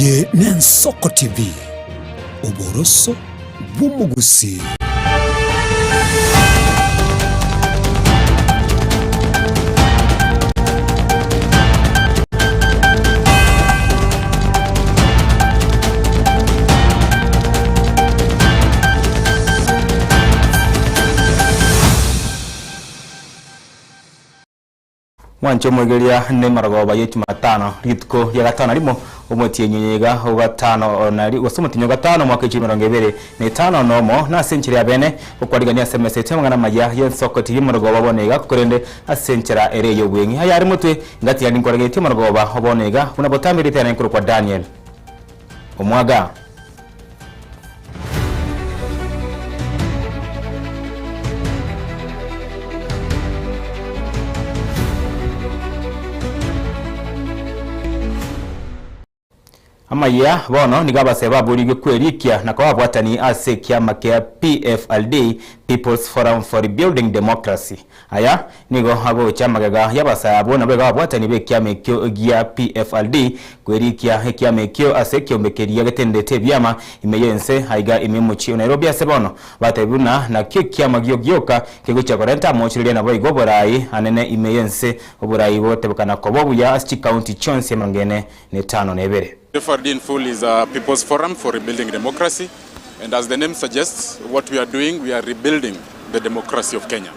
Ye n'Ensoko TV oboroso bw'umugusi. Mwancho mwegelia ne maragoba yetu matano ritko ya gatano limo umuti nyenyega ugatano onali wasumuti nyogatano mwaka 2025 nomo na senchiri ya bene okwaligania semese temangana maya y'Ensoko TV maragoba bonega kukorende asenchira ere yo bwengi hayari mutwe ngati ya ninkorege maragoba obonega unabotambiri tena nkuru kwa Daniel omwaga. Amayia bono nigabase baburi kwerikia na kwa bwatani ase kiama kia PFLD, People's Forum for Rebuilding Democracy. Aya nigo hago chama gaga yabasa abona bega bwatani be kiama kyo gia PFLD kwerikia kiama kyo ase kyo mekeria gatendete byama imeyense haiga imimuchi Nairobi ase bono batebuna na kyo kiama gyoka kego chakorenta mochirilia na boigo borai anene imeyense oborai bote bukana kobobu ya asti county chonse mangene ne 5 nebere. PFRD in full is a People's Forum for Rebuilding Democracy, and as the name suggests, what we are doing, we are rebuilding the democracy of Kenya.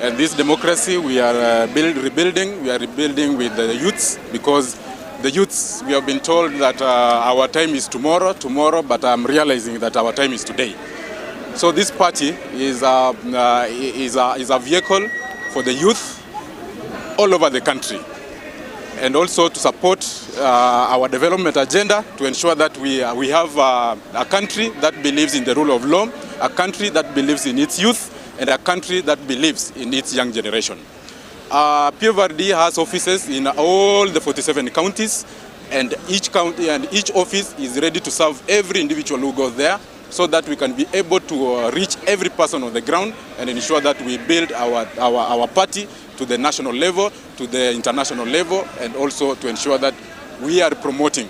And this democracy we are rebuilding with the youths, because the youths, we have been told that our time is tomorrow, but I'm realizing that our time is today. So this party is a vehicle for the youth all over the country, and also to support our development agenda, to ensure that we have a country that believes in the rule of law, a country that believes in its youth, and a country that believes in its young generation. PFRD has offices in all the 47 counties, and each county and each office is ready to serve every individual who goes there, so that we can be able to reach every person on the ground and ensure that we build our party to the national level, to the international level, and also to ensure that we are promoting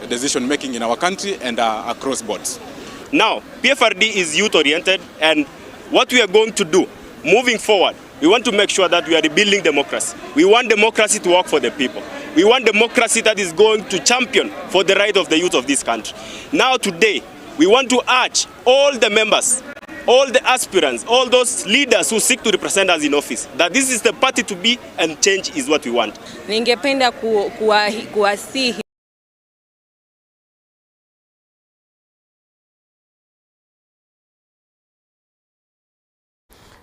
decision making in our country and across boards. Now, PFRD is youth oriented, and what we are going to do moving forward, we want to make sure that we are rebuilding democracy. We want democracy to work for the people. We want democracy that is going to champion for the right of the youth of this country. Now today, we want to urge all the members, all the aspirants, all those leaders who seek to represent us in office, that this is the party to be, and change is what we want. Ningependa kuwasihi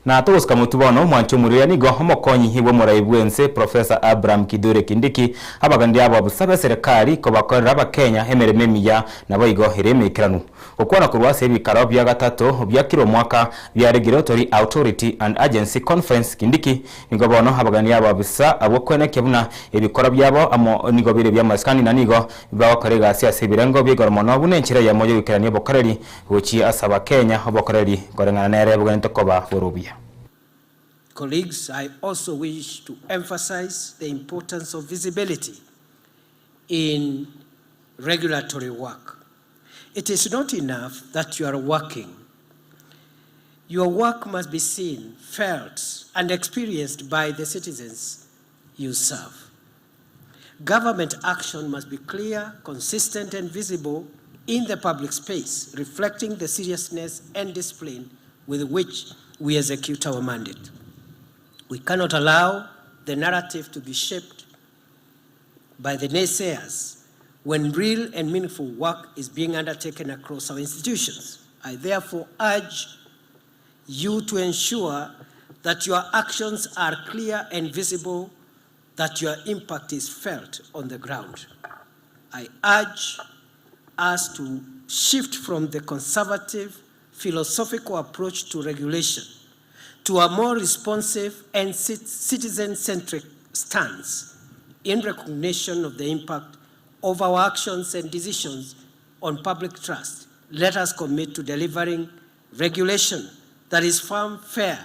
na toska mutubono mwancho muriya nigo homokonyi hibo murayibwense Professor Abraham Kidure Kindiki abagandi abo busabe serikali ko bakorera abakenya emereme miya nabo igo hiremekiranu okwana kurwase bikaro bya gatatu bya kiro mwaka bya Regulatory Authority and Agency Conference. Kindiki nigo bono abagandi abo busa abo kwene kebuna ebikoro byabo amo nigo bire bya maskani na nigo bakorega siasa birengo bigormono bunenchira ya moyo bikirani bokoreri uchi asaba Kenya bokoreri korengana nere bugento koba borubia. Colleagues, I also wish to emphasize the importance of visibility in regulatory work. It is not enough that you are working. Your work must be seen, felt, and experienced by the citizens you serve. Government action must be clear, consistent, and visible in the public space, reflecting the seriousness and discipline with which we execute our mandate. We cannot allow the narrative to be shaped by the naysayers when real and meaningful work is being undertaken across our institutions. I therefore urge you to ensure that your actions are clear and visible, that your impact is felt on the ground. I urge us to shift from the conservative, philosophical approach to regulation to a more responsive and citizen-centric stance in recognition of the impact of our actions and decisions on public trust. Let us commit to delivering regulation that is firm, fair,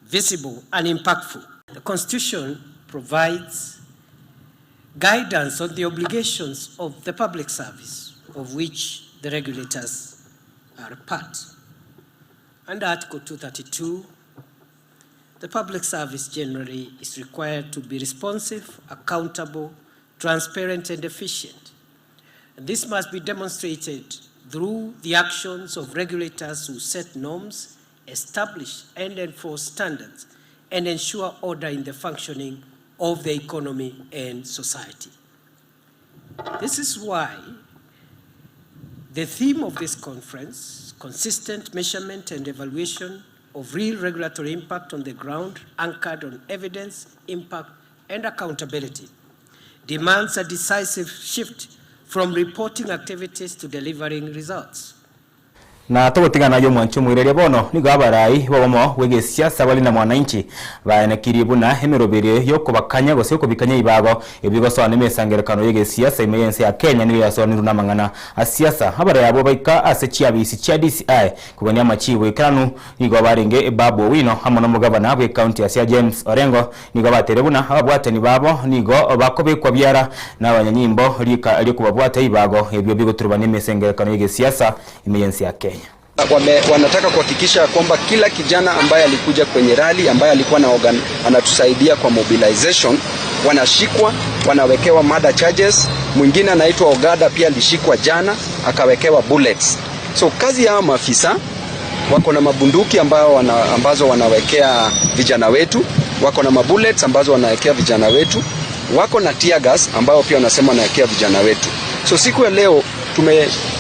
visible, and impactful. The Constitution provides guidance on the obligations of the public service. of which the regulators are part. Under Article 232, the public service generally is required to be responsive, accountable, transparent, and efficient. And this must be demonstrated through the actions of regulators who set norms, establish and enforce standards, and ensure order in the functioning of the economy and society. This is why the theme of this conference, consistent measurement and evaluation of real regulatory impact on the ground, anchored on evidence, impact, and accountability, demands a decisive shift from reporting activities to delivering results. Na tugutigana yo mwancho mwirere bono nigo abarai bobomo wege siasa bali na mwananchi bayanekiri buna hemerobere yo kubakanya gose kubikanya ibago ebigo so aneme sangerekano yege siasa imeyense ya Kenya niyo yasoniru na mangana a siasa abarai abo baika asechi bisi cha DCI kubania machiwe ikanu nigo barenge babo wino hamwe no gavana abwe county ya James Orengo nigo baterebuna ababwatani babo nigo bakobe kwa byara na abanyanyimbo rika kubabwata ibago ebyo bigo turubane mesengerekano yege siasa imeyense ya Kenya. Wanataka kuhakikisha kwamba kila kijana ambaye alikuja kwenye rally ambaye alikuwa na anatusaidia kwa mobilization wanashikwa, wanawekewa murder charges. Mwingine anaitwa Ogada pia alishikwa jana akawekewa bullets. So kazi ya maafisa wako na mabunduki ambazo wanawekea vijana wetu, wako na mabullets ambazo wanawekea vijana wetu, wako na tear gas ambao pia wanasema wanawekea vijana wetu. So siku ya leo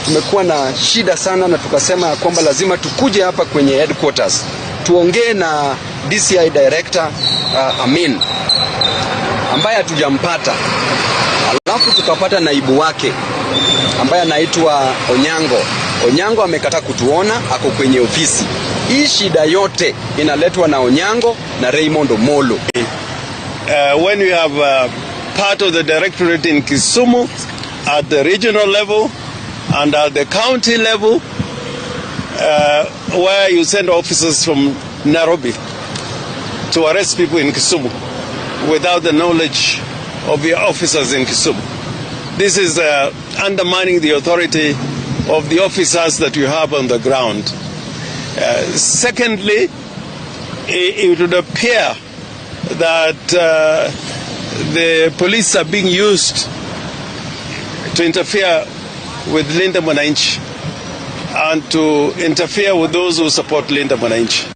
tumekuwa na shida sana na tukasema kwamba lazima tukuje hapa kwenye headquarters tuongee na DCI director Amin ambaye hatujampata, alafu tukapata naibu wake ambaye anaitwa Onyango amekataa kutuona, ako kwenye ofisi. Hii shida yote inaletwa na Onyango na Raymond Omolo. When you have part of the directorate in Kisumu at the regional level and at the county level, where you send officers from Nairobi to arrest people in Kisumu without the knowledge of the officers in Kisumu. This is undermining the authority of the officers that you have on the ground. Secondly, it would appear that the police are being used to interfere with Linda Mwananchi and to interfere with those who support Linda Mwananchi.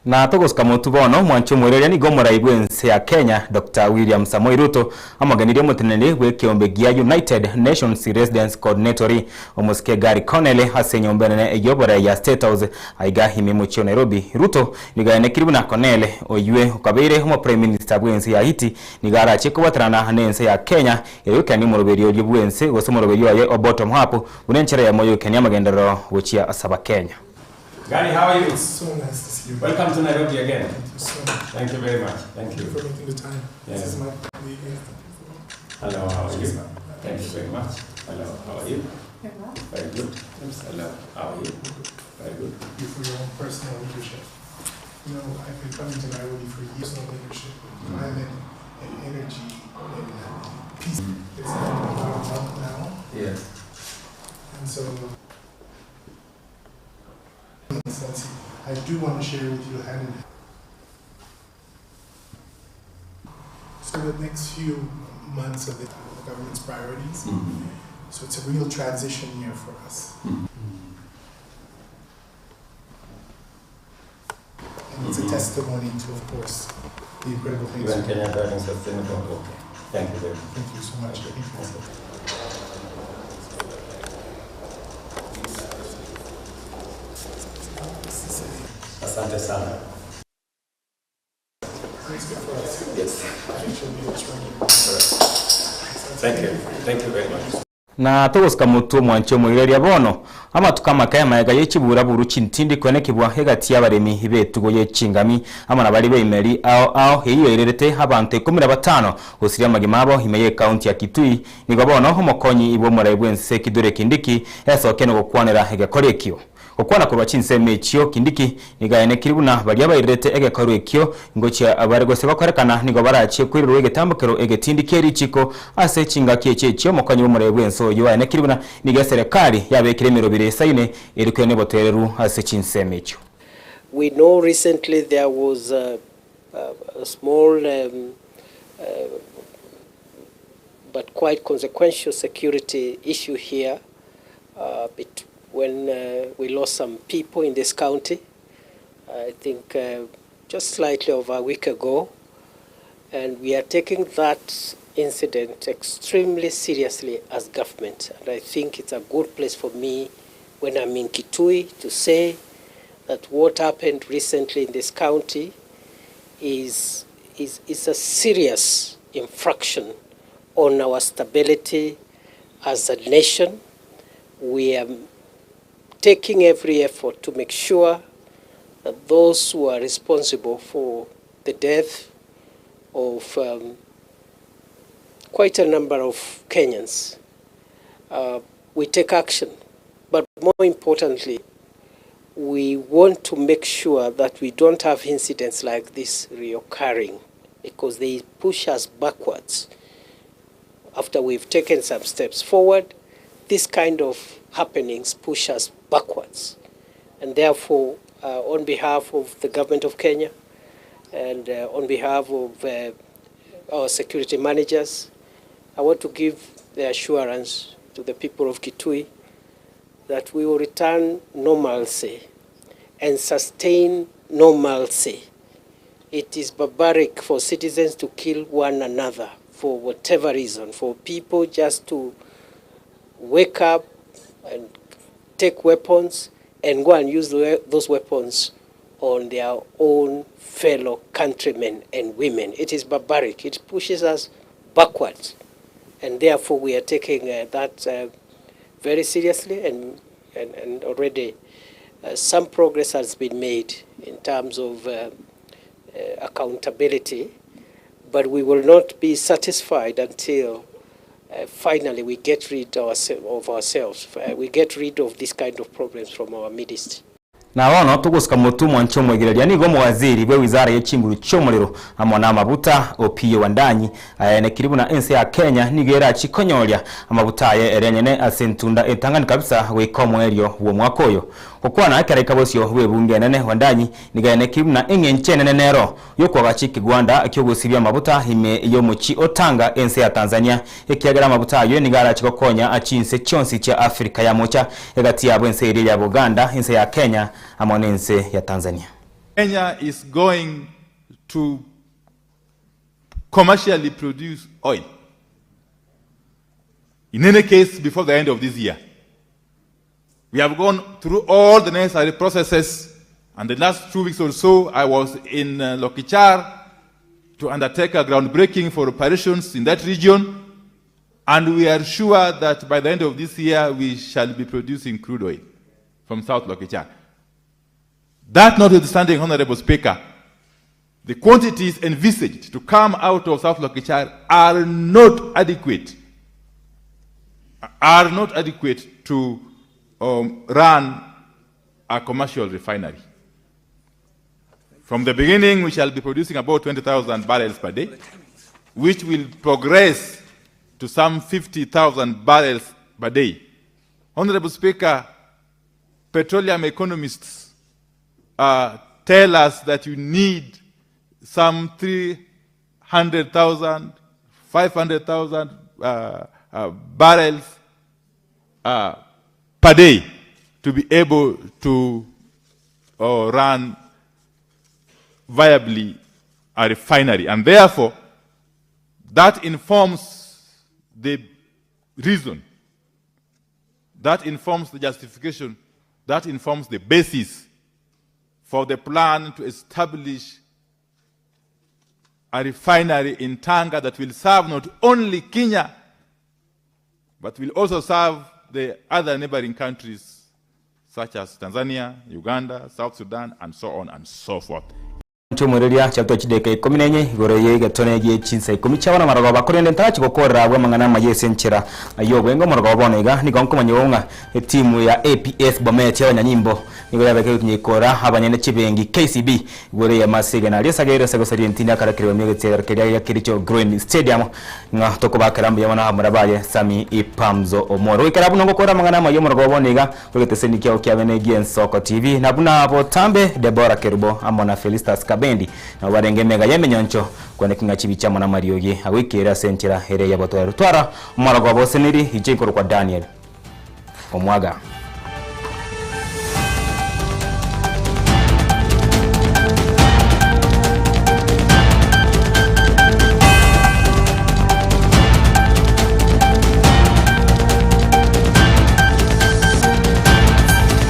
Na togosika mutubono mwancho mwerere ni gomora igwense ya Kenya Dr. William Samoei Ruto amaganire mutenene wekiombe gia United Nations Residence Coordinator omuske Gary Connell hasenyombene eyobora ya State House aiga himi mucho Nairobi. Ruto nigane kiribuna Connell oywe ukabere mu Prime Minister bwense ya Haiti nigara cheko batrana hanense ya Kenya erukani mu roberi yo bwense gose mu roberi yo bottom hapo bunenchere ya moyo Kenya magendero wochia asaba Kenya. Gary, how are you? So nice to see you. Welcome to Nairobi again. Thank you so much. Thank you very much. Thank you. For making the time. Yeah. This is my Hello, how are you? Thank you very much. Hello, how are you? Very good. Hello, how are you? Very good. Thank you for your own personal leadership. You know, I've been coming to Nairobi for years on leadership, climate, and energy, and peace. It's about a month now. Yes. And so, I do want to share with you hand in hand. So the next few months of the government's priorities. So it's a real transition year for us. And it's a testimony to, of course, the incredible things. You and Kenya driving sustainable. Okay. Thank you very much. Thank you so much. Thank you. Asante sana. Yes. Thank you. Thank you very much. Na togosika mutu mwancho mwirere bono ama tukama kaya maega yechibura buru chintindi kwene kibwa hegati y'abaremi betugo yechingami ama nabali beimeri ao heyo ererete abantu 15 osiri amagimabo himeye county ya Kitui nigo bono homokonyi ibo murayibwense kidure kindiki esokene gokwanera hegakorekyo okwana kurwa Chinsa mechio kindiki nigayene kiribuna bari abayirete egekoro ekyo ngocha abaregose bakorekana nigo barache kwirirwe egetambukero egetindikeri chiko ase chinga kyekyo mokanyo murebwe enso yo ane kiribuna niga serikali yabekire mirobire saine erikwene botereru ase Chinsa mechio. We know recently there was a small but quite consequential security issue here when we lost some people in this county, I think just slightly over a week ago, and we are taking that incident extremely seriously as government. And I think it's a good place for me when I'm in Kitui to say that what happened recently in this county is a serious infraction on our stability as a nation. We are taking every effort to make sure that those who are responsible for the death of quite a number of Kenyans, we take action. But more importantly, we want to make sure that we don't have incidents like this reoccurring, because they push us backwards. After we've taken some steps forward, this kind of happenings push us backwards. And therefore, on behalf of the government of Kenya and on behalf of our security managers, I want to give the assurance to the people of Kitui that we will return normalcy and sustain normalcy. It is barbaric for citizens to kill one another for whatever reason, for people just to wake up and take weapons and go and use those weapons on their own fellow countrymen and women. It is barbaric. It pushes us backwards. And therefore we are taking that very seriously, and already some progress has been made in terms of accountability, but we will not be satisfied until finally we get rid of ourselves. We get rid of this kind of problems from our midst. Na wono tugusika mutumo nchomwegereria nigo muwaziri bwe wizara y'ekinguru cyomuliro amona amabuta opiye wandanyi ayene kiribu na ense ya Kenya nigera chikonyolia amabuta ye erenyene asentunda etangani kabisa wekomo elio wo mwakoyo okwana akareka bosyo webunge nene wandanyi nigene kiribu na engenchene nero yokwa bachiki Rwanda akiyogosibya amabuta hime yo muchi otanga ense ya Tanzania ekiyagera amabuta yo nigara chikokonya achinse chonsi cha Afrika ya mocha egati yabo ense iri ya Uganda ense ya Kenya amonense ya Tanzania. Kenya is going to commercially produce oil. In any case, before the end of this year. We have gone through all the necessary processes, and the last 2 weeks or so, I was in Lokichar to undertake a groundbreaking for operations in that region, and we are sure that by the end of this year, we shall be producing crude oil from South Lokichar. That notwithstanding, Honorable Speaker, the quantities envisaged to come out of South Lokichar are not adequate to run a commercial refinery. From the beginning, we shall be producing about 20,000 barrels per day, which will progress to some 50,000 barrels per day. Honorable Speaker, petroleum economists tell us that you need some 300,000, 500,000 barrels per day to be able to run viably a refinery. And therefore, that informs the reason, that informs the justification, that informs the basis for the plan to establish a refinery in Tanga that will serve not only Kenya, but will also serve the other neighboring countries such as Tanzania, Uganda, South Sudan, and so on and so forth. Tumuriria chapter chideka Ikomi nenye igoro yega tonege Chinsa Ikomi chabana maragoba korende ntachi gukora abwe mangana mayese nchira ayobwengo maragoba bonega ni gonko manyonga timu ya APS Bomet y'abanyanyimbo igoro yabeke kunyikora abanyene chibengi KCB igoro ya Masege na Lesagere segosari ntinda karakiriwe myegetse keria ya Kiricho Green Stadium nga tokobakaramba yabana murabaye Sami Ipamzo Omoro ikarabu ngo kora mangana mayo maragoba bonega kugeteseni kyao kyabene Nsoko TV nabuna abo tambe Deborah Kerubo amona Felistas Bendi na barenge mega yemenyoncho kwane kinga chibicha mwana marioge awikera sentira here ya batwara twara marago boseniri ije kwa Daniel Omwaga.